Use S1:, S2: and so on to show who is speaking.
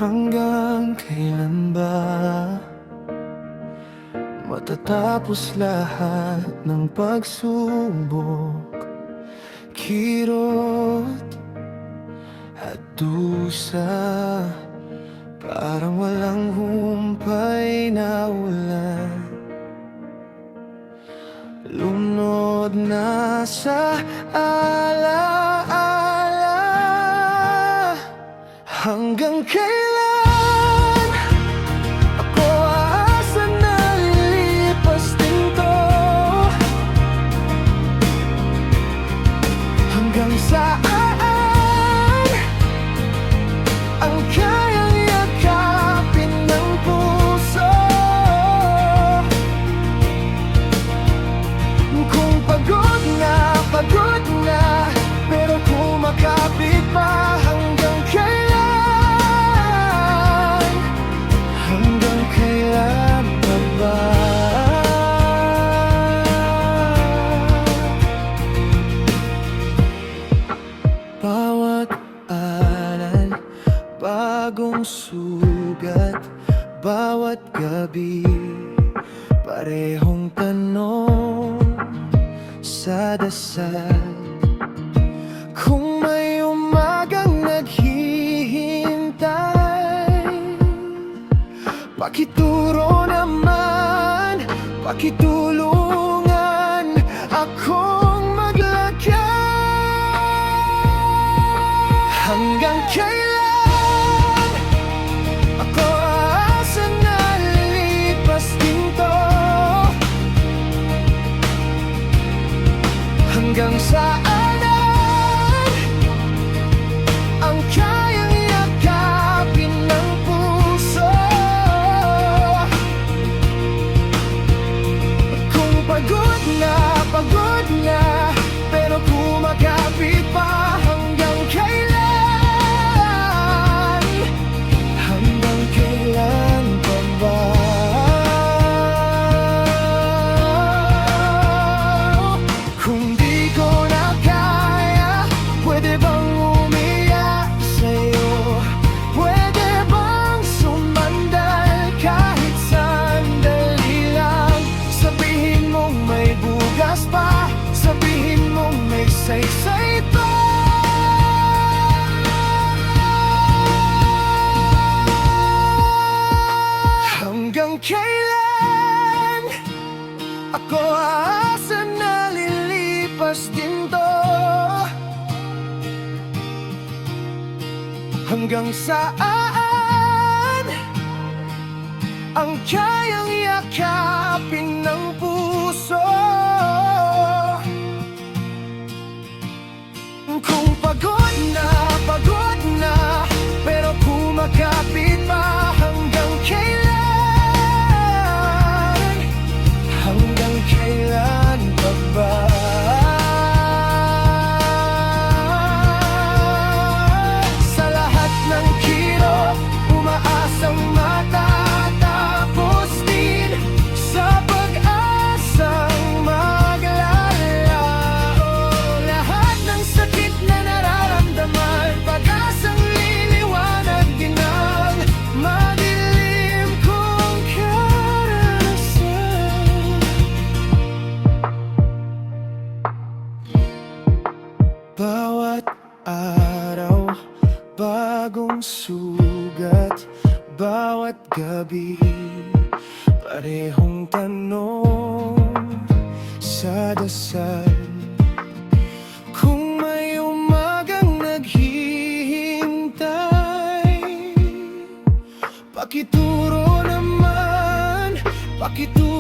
S1: Hanggang kailan ba matatapos lahat ng pagsubok, kirot at dusa? Parang walang humpay na ulan, lunod na sa alaala. Hanggang kailan ako aasa na lilipas din to? Hanggang saan ang kayang yakapin ng puso? Kung pagod na, pero kumakapit pa. Hanggang kailan? Hanggang kailan pa ba? Bawat alal, bagong sugat. Bawat gabi, parehong tanong sa dasal. Kung may umagang naghihintay, pakituro naman, pakitulungan akong maglakad. Hanggang kailan ako aasa na lilipas din to? Hanggang saan ang kayang yakapin ng puso? Kung pagod na, pero kumakapit pa. Hanggang kailan? Hanggang kailan pa ba? Kung di ko na kaya, pwede bang umiyak sa'yo? Pwede bang sumandal kahit sandali lang? Sabihin mong may bugas pa, sabihin mong may saysay pa. Hanggang kailan ako aasa na lilipas din to? Hanggang saan ang kayang yakapin ng puso? Kung pagod na, pero kumakapit pa. Hanggang kailan? Hanggang kailan pa ba? Sa lahat ng kirot, umaasang matatapos din. Sa pag-asang maglalao, lahat ng sakit na nararamdaman, pag-asang liliwanag din ang madilim kong karanasan. Bawat araw, bagong sugat. Bawat gabi, parehong tanong sa dasal. Kung may umagang naghihintay, pakituro naman, pakituro